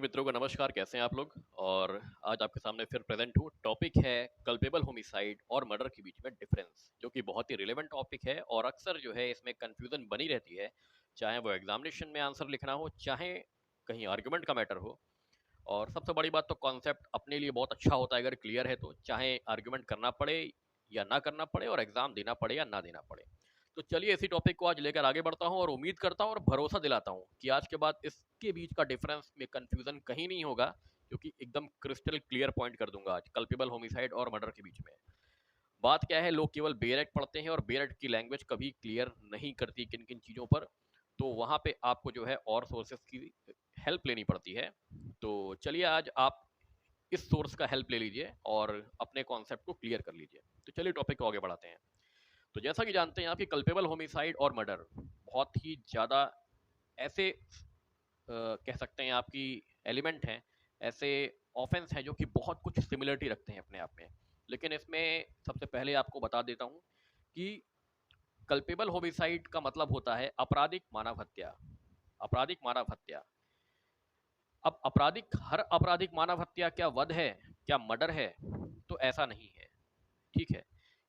मित्रों को नमस्कार। कैसे हैं आप लोग। और आज आपके सामने फिर प्रेजेंट हूँ। टॉपिक है कल्पेबल होमिसाइड और मर्डर के बीच में डिफरेंस, जो कि बहुत ही रिलेवेंट टॉपिक है और अक्सर जो है इसमें कंफ्यूजन बनी रहती है, चाहे वो एग्जामिनेशन में आंसर लिखना हो, चाहे कहीं आर्गुमेंट का मैटर हो। और सबसे बड़ी बात तो कॉन्सेप्ट अपने लिए बहुत अच्छा होता है अगर क्लियर है तो, चाहे आर्गुमेंट करना पड़े या ना करना पड़े और एग्जाम देना पड़े या ना देना पड़े। तो चलिए इसी टॉपिक को आज लेकर आगे बढ़ता हूं और उम्मीद करता हूं और भरोसा दिलाता हूं कि आज के बाद इसके बीच का डिफरेंस में कंफ्यूजन कहीं नहीं होगा, क्योंकि एकदम क्रिस्टल क्लियर पॉइंट कर दूंगा आज कल्पेबल होमिसाइड और मर्डर के बीच में। बात क्या है, लोग केवल बेयर एक्ट पढ़ते हैं और बेयर एक्ट की लैंग्वेज कभी क्लियर नहीं करती किन किन चीज़ों पर, तो वहाँ पे आपको जो है और सोर्सेस की हेल्प लेनी पड़ती है। तो चलिए आज आप इस सोर्स का हेल्प ले लीजिए और अपने कॉन्सेप्ट को क्लियर कर लीजिए। तो चलिए टॉपिक को आगे बढ़ाते हैं। तो जैसा कि जानते हैं आप कि कल्पेबल होमिसाइड और मर्डर बहुत ही ज़्यादा ऐसे कह सकते हैं आपकी एलिमेंट हैं, ऐसे ऑफेंस हैं जो कि बहुत कुछ सिमिलरिटी रखते हैं अपने आप में। लेकिन इसमें सबसे पहले आपको बता देता हूं कि कल्पेबल होमिसाइड का मतलब होता है आपराधिक मानव हत्या। आपराधिक मानव हत्या। अब हर आपराधिक मानव हत्या क्या वध है, क्या मर्डर है? तो ऐसा नहीं है। ठीक है,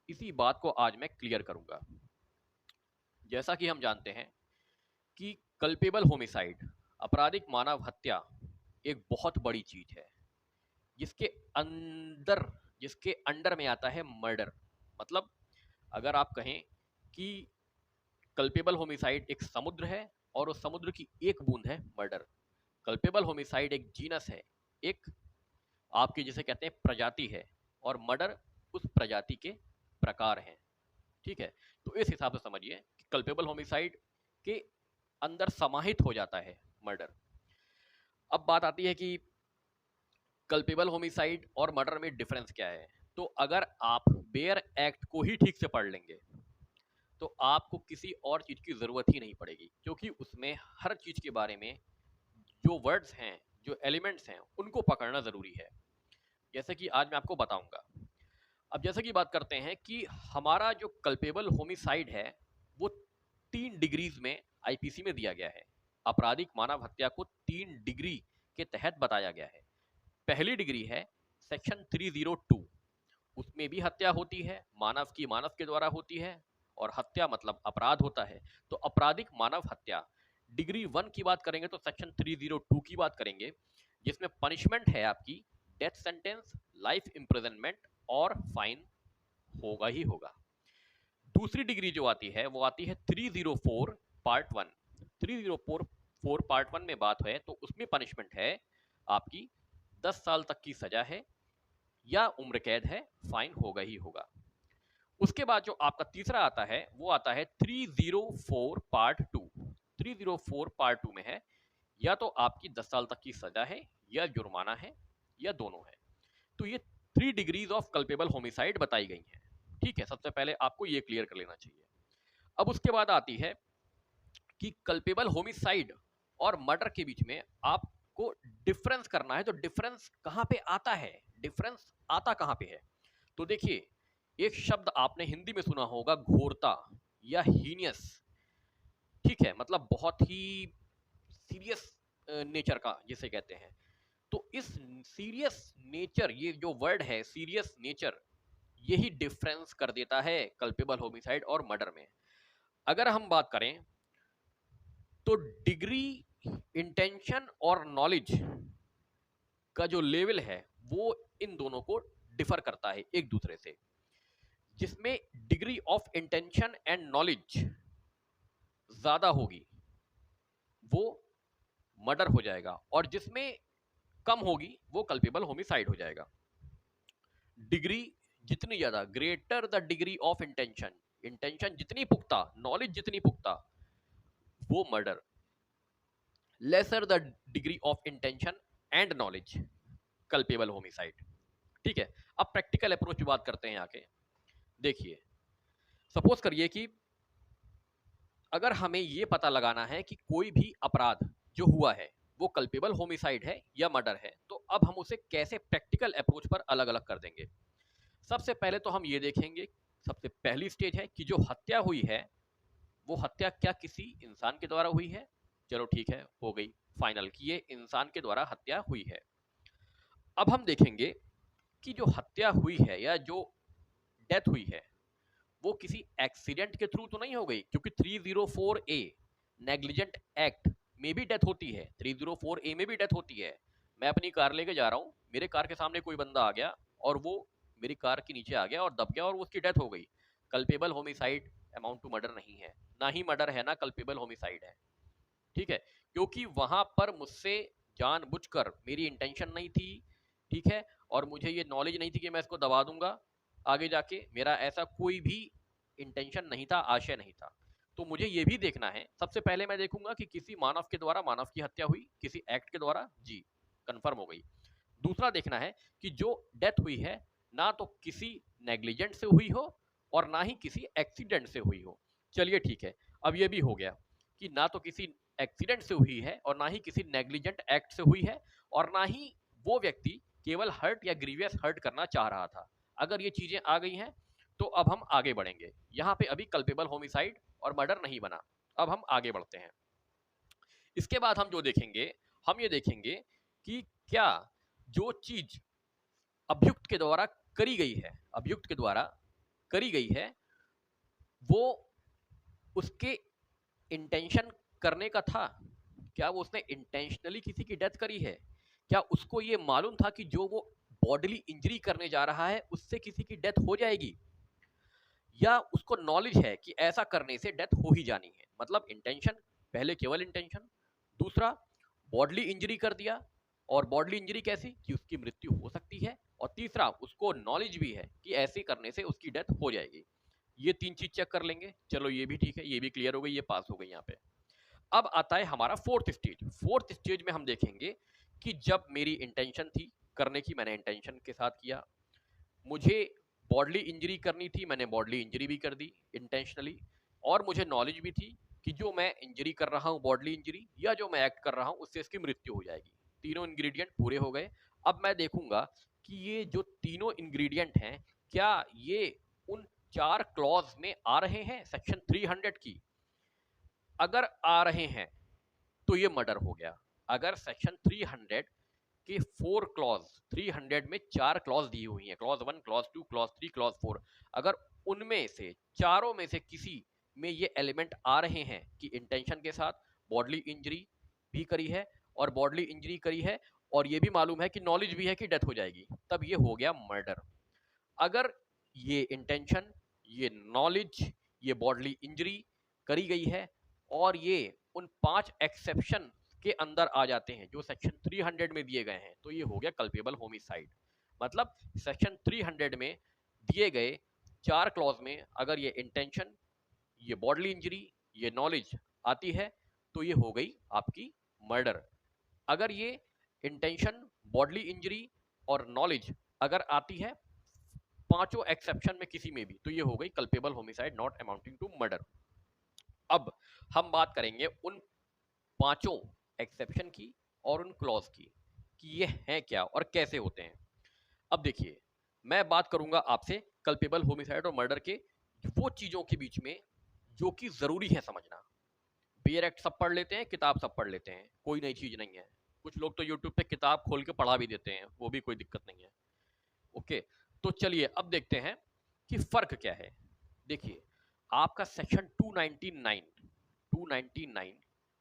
इसी बात को आज मैं क्लियर करूंगा। जैसा कि हम जानते हैं कि कल्पेबल होमिसाइड, आपराधिक मानव हत्या, एक बहुत बड़ी चीज है जिसके अंदर जिसके अंडर में आता है मर्डर। मतलब अगर आप कहें कि कल्पेबल होमिसाइड एक समुद्र है और उस समुद्र की एक बूंद है मर्डर। कल्पेबल होमिसाइड एक जीनस है, एक आपकी जिसे कहते हैं प्रजाति है, और मर्डर उस प्रजाति के प्रकार हैं। ठीक है, तो इस हिसाब से समझिए कि कल्पेबल होमिसाइड के अंदर समाहित हो जाता है मर्डर। अब बात आती है कि कल्पेबल होमिसाइड और मर्डर में डिफरेंस क्या है। तो अगर आप बेयर एक्ट को ही ठीक से पढ़ लेंगे तो आपको किसी और चीज की जरूरत ही नहीं पड़ेगी, क्योंकि उसमें हर चीज के बारे में जो वर्ड्स हैं, जो एलिमेंट्स हैं, उनको पकड़ना जरूरी है, जैसे कि आज मैं आपको बताऊंगा। अब जैसे कि बात करते हैं कि हमारा जो कल्पेबल होमिसाइड है वो 3 डिग्रीज में आईपीसी में दिया गया है। आपराधिक मानव हत्या को 3 डिग्री के तहत बताया गया है। पहली डिग्री है सेक्शन 302, उसमें भी हत्या होती है, मानव की मानव के द्वारा होती है, और हत्या मतलब अपराध होता है। तो आपराधिक मानव हत्या डिग्री 1 की बात करेंगे तो सेक्शन 302 की बात करेंगे, जिसमें पनिशमेंट है आपकी डेथ सेंटेंस, लाइफ इम्प्रिजनमेंट और फाइन होगा ही होगा। दूसरी डिग्री जो आती है वो आती है 304 पार्ट 1। 304 पार्ट 1 में बात है तो उसमें पनिशमेंट है आपकी 10 साल तक की सजा है या उम्र कैद है, फाइन होगा ही होगा। उसके बाद जो आपका तीसरा आता है वो आता है 304 पार्ट 2। 304 पार्ट 2 में है या तो आपकी 10 साल तक की सजा है या जुर्माना है या दोनों है। तो ये 3 डिग्रीज ऑफ कल्पेबल होमिसाइड बताई गई हैं। ठीक है, सबसे पहले आपको ये क्लियर कर लेना चाहिए। अब उसके बाद आती है कि कल्पेबल होमिसाइड और मर्डर के बीच में आपको डिफरेंस करना है। तो डिफरेंस कहां पे आता है, डिफरेंस आता कहां पे है? तो देखिए, एक शब्द आपने हिंदी में सुना होगा, घोरता या हीनियस। ठीक है, मतलब बहुत ही सीरियस नेचर का जिसे कहते हैं। तो इस सीरियस नेचर, ये जो वर्ड है सीरियस नेचर, यही डिफरेंस कर देता है कल्पेबल होमिसाइड और मर्डर में। अगर हम बात करें तो डिग्री, इंटेंशन और नॉलेज का जो लेवल है वो इन दोनों को डिफर करता है एक दूसरे से। जिसमें degree of intention and knowledge ज्यादा होगी वो मर्डर हो जाएगा, और जिसमें कम होगी वो कल्पेबल होमिसाइड हो जाएगा। डिग्री जितनी ज्यादा, greater the degree of intention, intention जितनी पुख्ता, नॉलेज जितनी पुख्ता, वो murder. Lesser the degree of intention and knowledge, culpable homicide. ठीक है, अब प्रैक्टिकल अप्रोच की बात करते हैं आके। देखिए, सपोज करिए कि अगर हमें यह पता लगाना है कि कोई भी अपराध जो हुआ है वो कल्पेबल होमिसाइड है या मर्डर है, तो अब हम उसे कैसे प्रैक्टिकल अप्रोच पर अलग अलग कर देंगे। सबसे पहले तो हम ये देखेंगे, सबसे पहली स्टेज है कि जो हत्या हुई है वो हत्या क्या किसी इंसान के द्वारा हुई है? चलो ठीक है, हो गई फाइनल कि ये इंसान के द्वारा हत्या हुई है। अब हम देखेंगे कि जो हत्या हुई है या जो डेथ हुई है वो किसी एक्सीडेंट के थ्रू तो नहीं हो गई, क्योंकि 304 ए नेग्लिजेंट एक्ट में भी डेथ होती है, 304 ए में भी डेथ होती है। मैं अपनी कार लेके जा रहा हूँ, मेरे कार के सामने कोई बंदा आ गया और वो मेरी कार के नीचे आ गया और दब गया और उसकी डेथ हो गई। Culpable homicide amount to murder नहीं है, ना ही मर्डर है ना कल्पेबल होमिसाइड है, ठीक है, क्योंकि वहां पर मुझसे जानबूझकर मेरी इंटेंशन नहीं थी, ठीक है, और मुझे ये नॉलेज नहीं थी कि मैं इसको दबा दूंगा आगे जाके, मेरा ऐसा कोई भी इंटेंशन नहीं था, आशय नहीं था। तो मुझे ये भी देखना है, सबसे पहले मैं देखूंगा कि किसी मानव के द्वारा मानव की हत्या हुई, किसी एक्ट के द्वारा, जी कंफर्म हो गई। दूसरा देखना है कि जो डेथ हुई है ना तो किसी नेग्लिजेंट से हुई हो और ना ही किसी एक्सीडेंट से हुई हो। चलिए ठीक है, अब ये भी हो गया कि ना तो किसी एक्सीडेंट से हुई है और ना ही किसी नेग्लिजेंट एक्ट से हुई है और ना ही वो व्यक्ति केवल हर्ट या ग्रीवियस हर्ट करना चाह रहा था। अगर ये चीजें आ गई हैं तो अब हम आगे बढ़ेंगे। यहाँ पे अभी कल्पेबल होमिसाइड और मर्डर नहीं बना, अब हम आगे बढ़ते हैं। इसके बाद हम जो देखेंगे, हम ये देखेंगे कि क्या जो चीज अभियुक्त के द्वारा करी गई है, अभियुक्त के द्वारा करी गई है, वो उसके इंटेंशन करने का था, क्या वो उसने इंटेंशनली किसी की डेथ करी है, क्या उसको ये मालूम था कि जो वो बॉडीली इंजरी करने जा रहा है उससे किसी की डेथ हो जाएगी, या उसको नॉलेज है कि ऐसा करने से डेथ हो ही जानी है। मतलब इंटेंशन, पहले केवल इंटेंशन, दूसरा बॉडली इंजरी कर दिया, और बॉडली इंजरी कैसी कि उसकी मृत्यु हो सकती है, और तीसरा उसको नॉलेज भी है कि ऐसे करने से उसकी डेथ हो जाएगी। ये तीन चीज चेक कर लेंगे, चलो ये भी ठीक है, ये भी क्लियर हो गई, ये पास हो गई यहाँ पे। अब आता है हमारा फोर्थ स्टेज। फोर्थ स्टेज में हम देखेंगे कि जब मेरी इंटेंशन थी करने की, मैंने इंटेंशन के साथ किया, मुझे बॉडली इंजरी करनी थी, मैंने बॉडली इंजरी भी कर दी इंटेंशनली, और मुझे नॉलेज भी थी कि जो मैं इंजरी कर रहा हूं बॉडली इंजरी या जो मैं एक्ट कर रहा हूं उससे इसकी मृत्यु हो जाएगी। तीनों इंग्रेडिएंट पूरे हो गए। अब मैं देखूंगा कि ये जो तीनों इंग्रेडिएंट हैं क्या ये उन चार क्लॉज में आ रहे हैं सेक्शन 300 की। अगर आ रहे हैं तो ये मर्डर हो गया। अगर सेक्शन 300 के 4 क्लॉज, 300 में 4 क्लॉज दी हुई हैं, क्लॉज 1, क्लॉज 2, क्लॉज 3, क्लॉज 4, अगर उनमें से चारों में से किसी में ये एलिमेंट आ रहे हैं कि इंटेंशन के साथ बॉडली इंजरी भी करी है और बॉडली इंजरी करी है और ये भी मालूम है कि नॉलेज भी है कि डेथ हो जाएगी, तब ये हो गया मर्डर। अगर ये इंटेंशन, ये नॉलेज, ये बॉडली इंजरी करी गई है और ये उन 5 एक्सेप्शन के अंदर आ जाते हैं जो सेक्शन 300 में दिए गए हैं, तो ये हो गया कल्पेबल होमिसाइड। मतलब सेक्शन 300 में दिए गए 4 क्लॉज में अगर ये इंटेंशन, ये बॉडली इंजरी, ये नॉलेज आती है तो ये हो गई आपकी मर्डर। अगर ये इंटेंशन, बॉडली इंजरी और नॉलेज अगर आती है पांचों एक्सेप्शन में किसी में भी, तो ये हो गई culpable homicide not amounting to murder. अब हम बात करेंगे उन पांचों एक्सेप्शन की और उन क्लॉज की कि ये हैं क्या और कैसे होते हैं। अब देखिए, मैं बात करूंगा आपसे कल्पेबल होमिसाइड और मर्डर के वो चीजों के बीच में जो कि जरूरी है समझना। बेयर एक्ट सब पढ़ लेते हैं, किताब सब पढ़ लेते हैं, कोई नई चीज नहीं है। कुछ लोग तो यूट्यूब पे किताब खोल के पढ़ा भी देते हैं, वो भी कोई दिक्कत नहीं है। ओके, तो चलिए अब देखते हैं कि फर्क क्या है। देखिए, आपका सेक्शन 299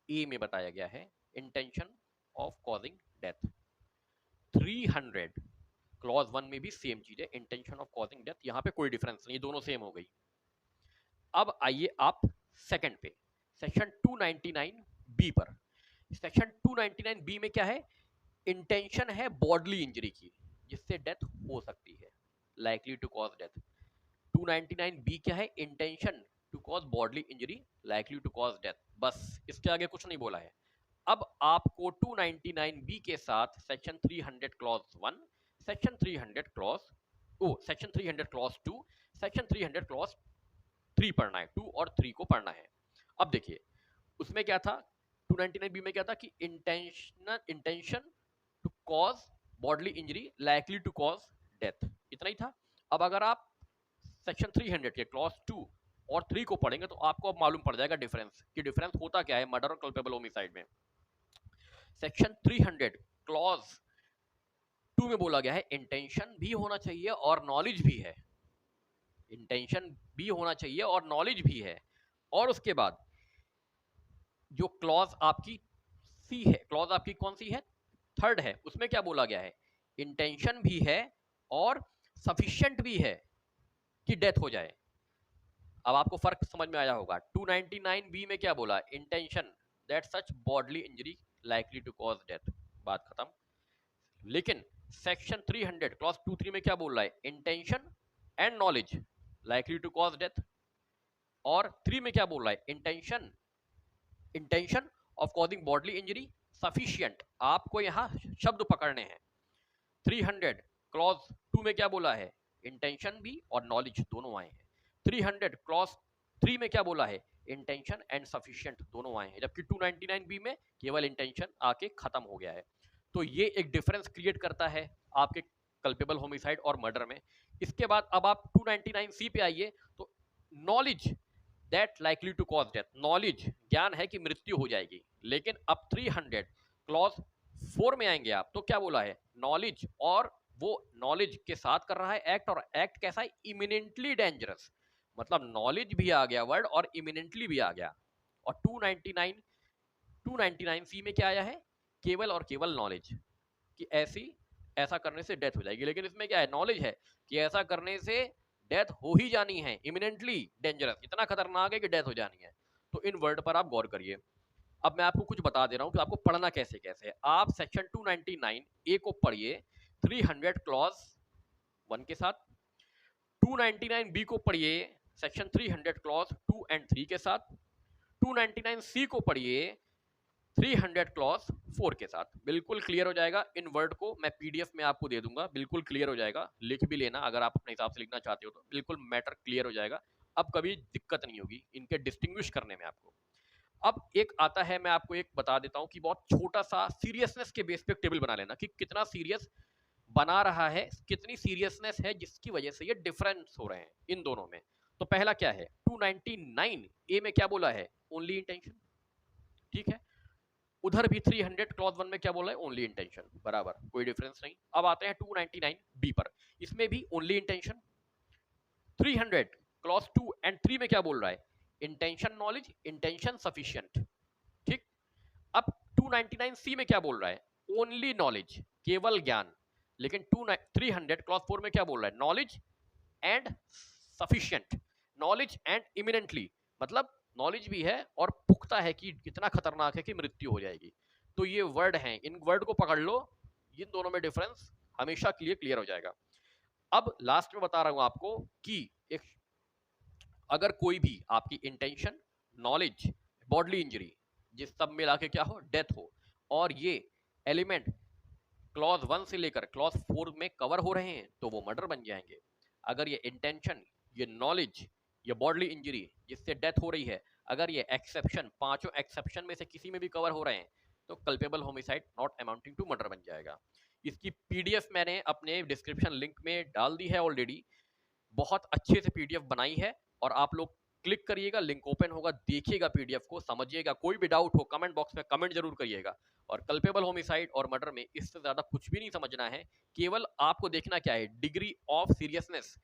ए में बताया गया है intention of causing death. 300 clause 1 में भी सेम चीज है, इंटेंशन ऑफ कॉजिंग डेथ, यहां पे कोई डिफरेंस नहीं, दोनों सेम हो गई। अब आइए आप सेकंड पे, सेक्शन 299 बी पर। सेक्शन 299 बी में क्या है, इंटेंशन है बॉडली इंजरी की जिससे डेथ हो सकती है, likely to cause death. 299 B क्या है, intention to cause bodily injury likely to cause death, बस इसके आगे कुछ नहीं बोला है। अब आपको 299 बी के साथ section 300 clause 1, section 300 clause section 300 clause 2, section 300 clause 3 पढ़ना है, 2 और 3 को पढ़ना है। अब देखिए उसमें क्या था, 299 बी में क्या था कि intention to cause bodily injury likely to cause death, इतना ही था। अब अगर आप सेक्शन 300 के क्लॉज 2 और 3 को पढ़ेंगे तो आपको अब मालूम पड़ जाएगा डिफरेंस कि डिफरेंस होता क्या है मर्डर और कल्पेबल होमिसाइड में। सेक्शन 300 क्लॉज 2 में बोला गया है इंटेंशन भी होना चाहिए और नॉलेज भी है, इंटेंशन भी होना चाहिए और नॉलेज भी है। और उसके बाद जो क्लॉज आपकी सी है, क्लॉज आपकी कौन सी है, थर्ड है, उसमें क्या बोला गया है, इंटेंशन भी है और सफिशिएंट भी है कि डेथ हो जाए। अब आपको फर्क समझ में आया होगा। 299 बी में क्या बोला, intention that such bodily injury likely to cause death, बात खत्म। लेकिन सेक्शन 300 क्लॉज 23 में क्या बोल रहा है, intention and knowledge likely to cause death. और 3 में क्या बोल रहा है, intention of causing bodily injury sufficient. आपको यहां शब्द पकड़ने हैं। 300 क्लॉज 2 में क्या बोला है, इंटेंशन भी और नॉलेज दोनों आए हैं। 300 क्लॉज 3 में क्या बोला है, इंटेंशन एंड सफिशिएंट दोनों आए हैं, जबकि 299 बी में केवल इंटेंशन आके खत्म हो गया है। तो ये एक डिफरेंस क्रिएट करता है आपके कल्पेबल होमिसाइड और मर्डर में। इसके बाद अब आप 299 सी पे आइए तो knowledge that likely to cause death, knowledge ज्ञान है कि मृत्यु हो जाएगी। लेकिन अब 300 क्लॉज 4 में आएंगे आप तो क्या बोला है, नॉलेज, और वो नॉलेज के साथ कर रहा है एक्ट, और एक्ट कैसा है, इमिनेंटली डेंजरस। मतलब नॉलेज भी आ गया वर्ड और इमिनेंटली भी आ गया। और 299 सी में क्या आया है, केवल और केवल नॉलेज कि ऐसा करने से डेथ हो जाएगी। लेकिन इसमें क्या है, नॉलेज है कि ऐसा करने से डेथ हो ही जानी है, इमिनेंटली डेंजरस, इतना खतरनाक है कि डेथ हो जानी है। तो इन वर्ड पर आप गौर करिए। अब मैं आपको कुछ बता दे रहा हूं कि आपको पढ़ना कैसे कैसे है। आप सेक्शन 299 ए को पढ़िए 300 क्लॉज 1 के साथ, 299 बी को पढ़िए सेक्शन 300 क्लॉज 2 एंड 3 के साथ, 299 सी को पढ़िए 300 क्लॉज 4 के साथ। बिल्कुल क्लियर हो जाएगा। इन वर्ड को मैं पीडीएफ में आपको दे दूंगा, बिल्कुल क्लियर हो जाएगा। लिख भी लेना अगर आप अपने हिसाब से लिखना चाहते हो तो, बिल्कुल मैटर क्लियर हो जाएगा। अब कभी दिक्कत नहीं होगी इनके डिस्टिंग्विश करने में आपको। अब एक आता है, मैं आपको एक बता देता हूं कि बहुत छोटा सा सीरियसनेस के बेस पे टेबल बना लेना कि कितना सीरियस बना रहा है, कितनी सीरियसनेस है जिसकी वजह से ये डिफरेंस हो रहे हैं इन दोनों में। तो पहला क्या है, 299 ए में क्या बोला है, ओनली इंटेंशन, ठीक है। उधर भी 300 क्लॉज 1 में क्या बोला है, ओनली इंटेंशन, बराबर, कोई डिफरेंस नहीं। अब आते हैं 299 बी पर, इसमें भी ओनली इंटेंशन। 300 क्लॉज 2 एंड 3 में क्या बोल रहा है, इंटेंशन नॉलेज, इंटेंशन सफिशिएंट, ठीक। अब 299 सी में क्या बोल रहा है, ओनली नॉलेज, केवल ज्ञान। लेकिन 300 क्लॉज 4 में क्या बोल रहा है, knowledge and sufficient, knowledge and eminently, मतलब नॉलेज भी है और पुख्ता है कि कितना खतरनाक है कि मृत्यु हो जाएगी। तो ये वर्ड हैं, इन वर्ड को पकड़ लो, इन दोनों में डिफरेंस हमेशा के लिए क्लियर हो जाएगा। अब लास्ट में बता रहा हूं आपको कि एक अगर कोई भी आपकी इंटेंशन, नॉलेज, बॉडली इंजरी, जिस सब मिला के क्या हो, डेथ हो, और ये एलिमेंट क्लॉज 1 से लेकर क्लॉज 4 में कवर हो रहे हैं तो वो मर्डर बन जाएंगे। अगर ये इंटेंशन, ये नॉलेज, ये बॉडली इंजरी जिससे डेथ हो रही है, अगर ये एक्सेप्शन, पांचों एक्सेप्शन में से किसी में भी कवर हो रहे हैं तो culpable homicide not amounting to murder बन जाएगा। इसकी पीडीएफ मैंने अपने डिस्क्रिप्शन लिंक में डाल दी है ऑलरेडी, बहुत अच्छे से पीडीएफ बनाई है, और आप लोग क्लिक करिएगा, लिंक ओपन होगा, देखिएगा पीडीएफ को, समझिएगा। कोई भी डाउट हो कमेंट बॉक्स में कमेंट जरूर करिएगा। और कल्पेबल होमिसाइड और मर्डर में इससे ज्यादा कुछ भी नहीं समझना है, केवल आपको देखना क्या है, डिग्री ऑफ सीरियसनेस,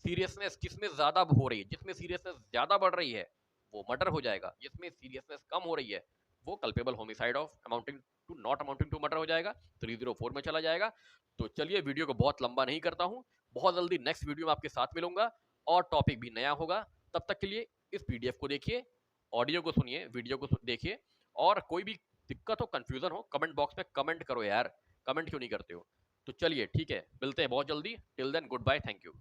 सीरियसनेस किसमें ज्यादा हो रही है, जिसमें सीरियसनेस ज्यादा बढ़ रही है वो मर्डर हो जाएगा, जिसमें सीरियसनेस कम हो रही है वो culpable homicide of amounting to not amounting to murder हो जाएगा, 304 में चला जाएगा। तो चलिए वीडियो को बहुत लंबा नहीं करता हूं, बहुत जल्दी नेक्स्ट वीडियो में आपके साथ मिलूंगा और टॉपिक भी नया होगा। तब तक के लिए इस पीडीएफ को देखिए, ऑडियो को सुनिए, वीडियो को देखिए, और कोई भी दिक्कत हो, कंफ्यूजन हो, कमेंट बॉक्स में कमेंट करो यार, कमेंट क्यों नहीं करते हो। तो चलिए ठीक है, मिलते हैं बहुत जल्दी, till then good bye, thank you.